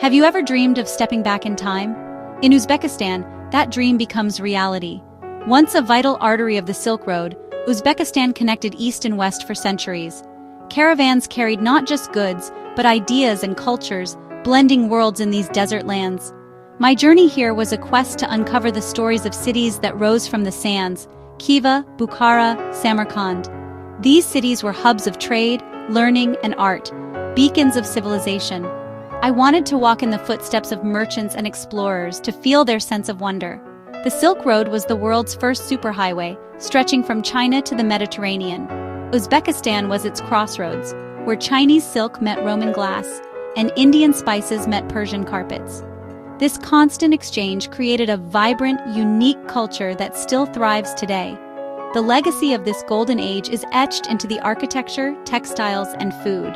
Have you ever dreamed of stepping back in time? In Uzbekistan, that dream becomes reality. Once a vital artery of the Silk Road, Uzbekistan connected east and west for centuries. Caravans carried not just goods, but ideas and cultures, blending worlds in these desert lands. My journey here was a quest to uncover the stories of cities that rose from the sands: Khiva, Bukhara, Samarkand. These cities were hubs of trade, learning, and art, beacons of civilization. I wanted to walk in the footsteps of merchants and explorers to feel their sense of wonder. The Silk Road was the world's first superhighway, stretching from China to the Mediterranean. Uzbekistan was its crossroads, where Chinese silk met Roman glass, and Indian spices met Persian carpets. This constant exchange created a vibrant, unique culture that still thrives today. The legacy of this golden age is etched into the architecture, textiles, and food.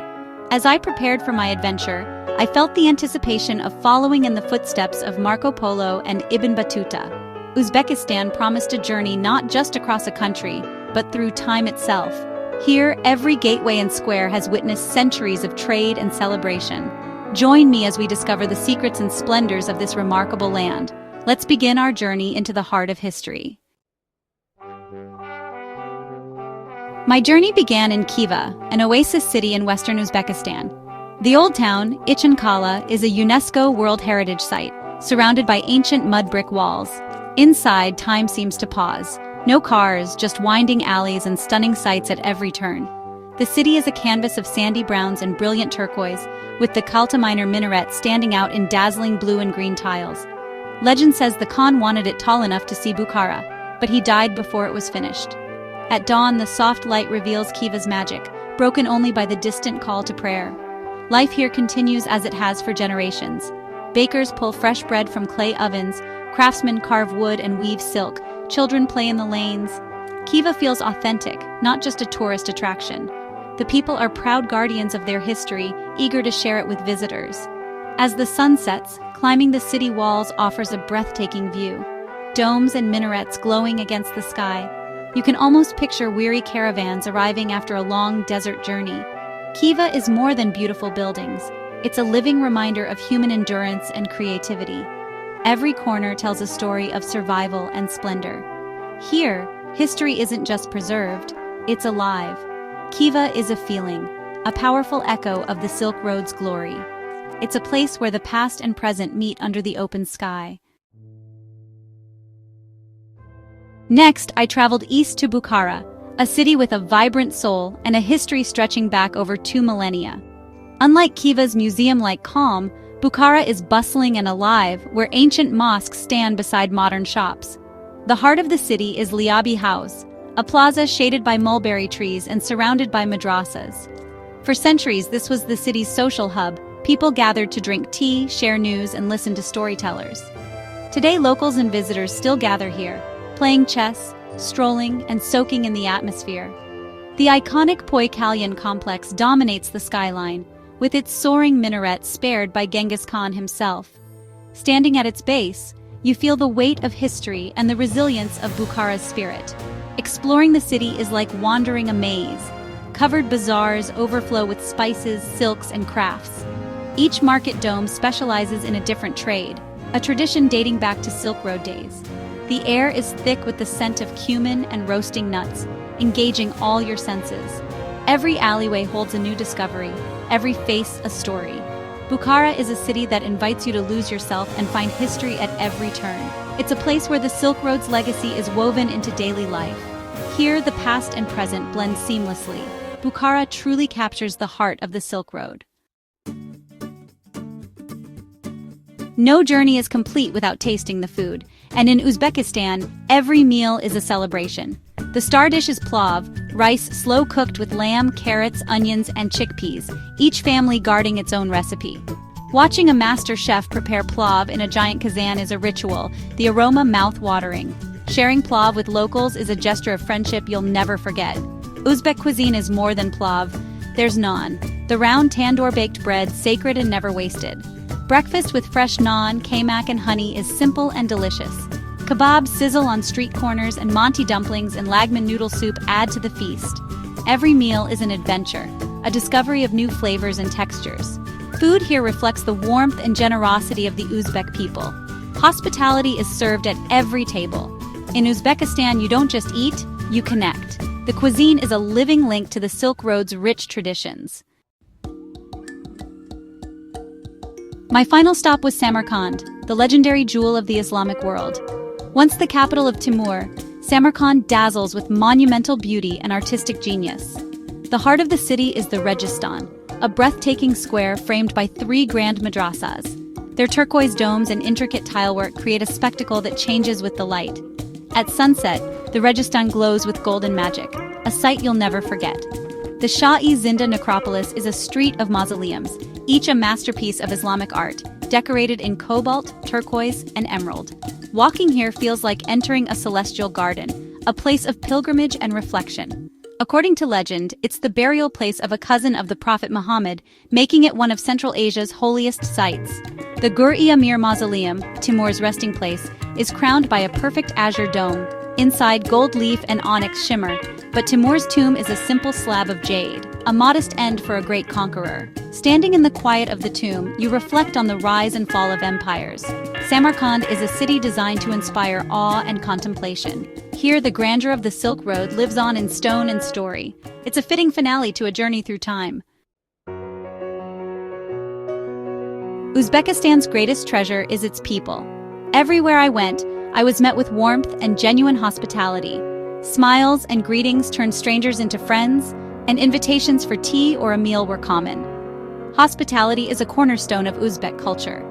As I prepared for my adventure, I felt the anticipation of following in the footsteps of Marco Polo and Ibn Battuta. Uzbekistan promised a journey not just across a country, but through time itself. Here, every gateway and square has witnessed centuries of trade and celebration. Join me as we discover the secrets and splendors of this remarkable land. Let's begin our journey into the heart of history. My journey began in Khiva, an oasis city in western Uzbekistan. The old town, Ichinkala, is a UNESCO World Heritage Site, surrounded by ancient mud brick walls. Inside, time seems to pause. No cars, just winding alleys and stunning sights at every turn. The city is a canvas of sandy browns and brilliant turquoise, with the Kaltaminer minaret standing out in dazzling blue and green tiles. Legend says the Khan wanted it tall enough to see Bukhara, but he died before it was finished. At dawn, the soft light reveals Khiva's magic, broken only by the distant call to prayer. Life here continues as it has for generations. Bakers pull fresh bread from clay ovens, craftsmen carve wood and weave silk, children play in the lanes. Khiva feels authentic, not just a tourist attraction. The people are proud guardians of their history, eager to share it with visitors. As the sun sets, climbing the city walls offers a breathtaking view. Domes and minarets glowing against the sky. You can almost picture weary caravans arriving after a long desert journey. Khiva is more than beautiful buildings. It's a living reminder of human endurance and creativity. Every corner tells a story of survival and splendor. Here, history isn't just preserved, it's alive. Khiva is a feeling, a powerful echo of the Silk Road's glory. It's a place where the past and present meet under the open sky. Next, I traveled east to Bukhara, a city with a vibrant soul and a history stretching back over 2 millennia. Unlike Khiva's museum-like calm, Bukhara is bustling and alive, where ancient mosques stand beside modern shops. The heart of the city is Liabi House, a plaza shaded by mulberry trees and surrounded by madrasas. For centuries, this was the city's social hub. People gathered to drink tea, share news, and listen to storytellers. Today, locals and visitors still gather here, playing chess, strolling, and soaking in the atmosphere. The iconic Kalyan complex dominates the skyline, with its soaring minaret spared by Genghis Khan himself. Standing at its base, you feel the weight of history and the resilience of Bukhara's spirit. Exploring the city is like wandering a maze. Covered bazaars overflow with spices, silks, and crafts. Each market dome specializes in a different trade, a tradition dating back to Silk Road days. The air is thick with the scent of cumin and roasting nuts, engaging all your senses. Every alleyway holds a new discovery, every face a story. Bukhara is a city that invites you to lose yourself and find history at every turn. It's a place where the Silk Road's legacy is woven into daily life. Here, the past and present blend seamlessly. Bukhara truly captures the heart of the Silk Road. No journey is complete without tasting the food, and in Uzbekistan, every meal is a celebration. The star dish is plov, rice slow-cooked with lamb, carrots, onions, and chickpeas, each family guarding its own recipe. Watching a master chef prepare plov in a giant kazan is a ritual, the aroma mouth-watering. Sharing plov with locals is a gesture of friendship you'll never forget. Uzbek cuisine is more than plov. There's naan, the round tandoor-baked bread, sacred and never wasted. Breakfast with fresh naan, kaymak, and honey is simple and delicious. Kebabs sizzle on street corners, and Monty dumplings and lagman noodle soup add to the feast. Every meal is an adventure, a discovery of new flavors and textures. food here reflects the warmth and generosity of the Uzbek people. Hospitality is served at every table. In Uzbekistan, you don't just eat, you connect. The cuisine is a living link to the Silk Road's rich traditions. My final stop was Samarkand, the legendary jewel of the Islamic world. Once the capital of Timur, Samarkand dazzles with monumental beauty and artistic genius. The heart of the city is the Registan, a breathtaking square framed by 3 grand madrasas. Their turquoise domes and intricate tilework create a spectacle that changes with the light. At sunset, the Registan glows with golden magic, a sight you'll never forget. The Shah-e-Zinda necropolis is a street of mausoleums, each a masterpiece of Islamic art, decorated in cobalt, turquoise, and emerald. Walking here feels like entering a celestial garden, a place of pilgrimage and reflection. According to legend, it's the burial place of a cousin of the Prophet Muhammad, making it one of Central Asia's holiest sites. The Gur-e-Amir Mausoleum, Timur's resting place, is crowned by a perfect azure dome. Inside, gold leaf and onyx shimmer, but Timur's tomb is a simple slab of jade, a modest end for a great conqueror. Standing in the quiet of the tomb, you reflect on the rise and fall of empires. Samarkand is a city designed to inspire awe and contemplation. Here, the grandeur of the Silk Road lives on in stone and story. It's a fitting finale to a journey through time. Uzbekistan's greatest treasure is its people. Everywhere I went, I was met with warmth and genuine hospitality. Smiles and greetings turned strangers into friends, and invitations for tea or a meal were common. Hospitality is a cornerstone of Uzbek culture.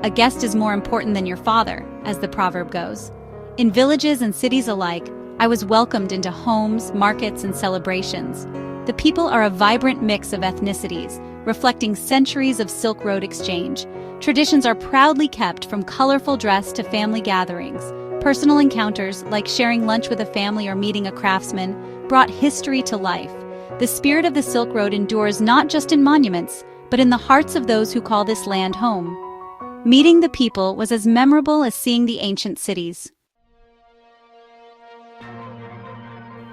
A guest is more important than your father, as the proverb goes. In villages and cities alike, I was welcomed into homes, markets, and celebrations. The people are a vibrant mix of ethnicities, reflecting centuries of Silk Road exchange. Traditions are proudly kept, from colorful dress to family gatherings. Personal encounters, like sharing lunch with a family or meeting a craftsman, brought history to life. The spirit of the Silk Road endures not just in monuments, but in the hearts of those who call this land home. Meeting the people was as memorable as seeing the ancient cities.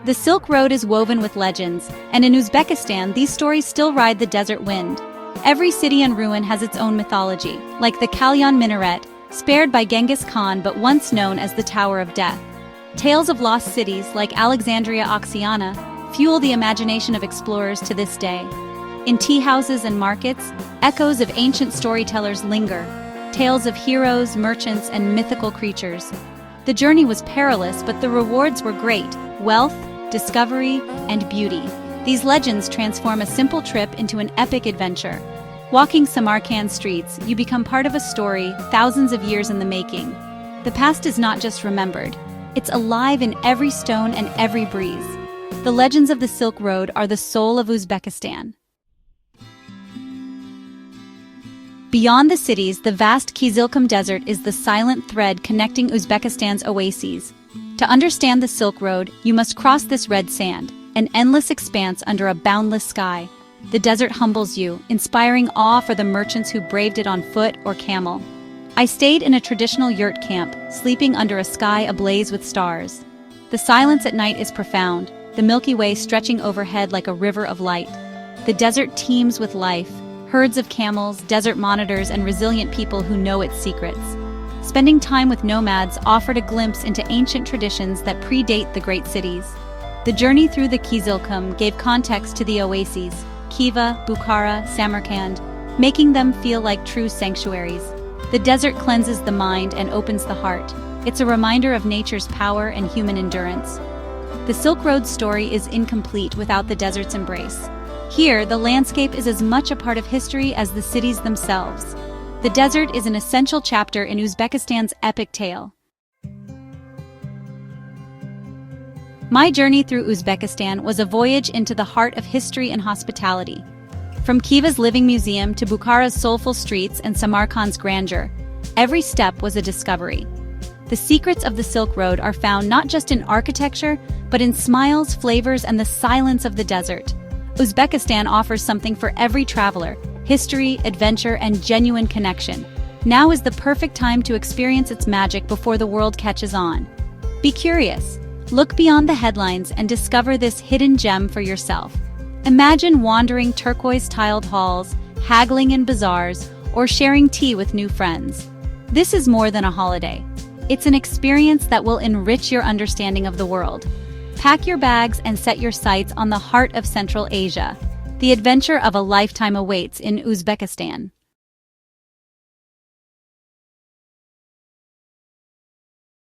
The Silk Road is woven with legends, and in Uzbekistan, these stories still ride the desert wind. Every city and ruin has its own mythology, like the Kalyan Minaret, spared by Genghis Khan but once known as the Tower of Death. Tales of lost cities, like Alexandria Oxiana, fuel the imagination of explorers to this day. In tea houses and markets, echoes of ancient storytellers linger, tales of heroes, merchants, and mythical creatures. The journey was perilous, but the rewards were great: wealth, discovery, and beauty. These legends transform a simple trip into an epic adventure. Walking Samarkand streets, you become part of a story thousands of years in the making. The past is not just remembered, it's alive in every stone and every breeze. The legends of the Silk Road are the soul of Uzbekistan. Beyond the cities, the vast Kizilkum Desert is the silent thread connecting Uzbekistan's oases. To understand the Silk Road, you must cross this red sand, an endless expanse under a boundless sky. The desert humbles you, inspiring awe for the merchants who braved it on foot or camel. I stayed in a traditional yurt camp, sleeping under a sky ablaze with stars. The silence at night is profound, the Milky Way stretching overhead like a river of light. The desert teems with life, herds of camels, desert monitors, and resilient people who know its secrets. Spending time with nomads offered a glimpse into ancient traditions that predate the great cities. The journey through the Kizilkum gave context to the oases, Khiva, Bukhara, Samarkand, making them feel like true sanctuaries. The desert cleanses the mind and opens the heart. It's a reminder of nature's power and human endurance. The Silk Road's story is incomplete without the desert's embrace. Here, the landscape is as much a part of history as the cities themselves. The desert is an essential chapter in Uzbekistan's epic tale. My journey through Uzbekistan was a voyage into the heart of history and hospitality. From Khiva's living museum to Bukhara's soulful streets and Samarkand's grandeur, every step was a discovery. The secrets of the Silk Road are found not just in architecture, but in smiles, flavors, and the silence of the desert. Uzbekistan offers something for every traveler: history, adventure, and genuine connection. Now is the perfect time to experience its magic before the world catches on. Be curious. Look beyond the headlines and discover this hidden gem for yourself. Imagine wandering turquoise-tiled halls, haggling in bazaars, or sharing tea with new friends. This is more than a holiday. It's an experience that will enrich your understanding of the world. Pack your bags and set your sights on the heart of Central Asia. The adventure of a lifetime awaits in Uzbekistan.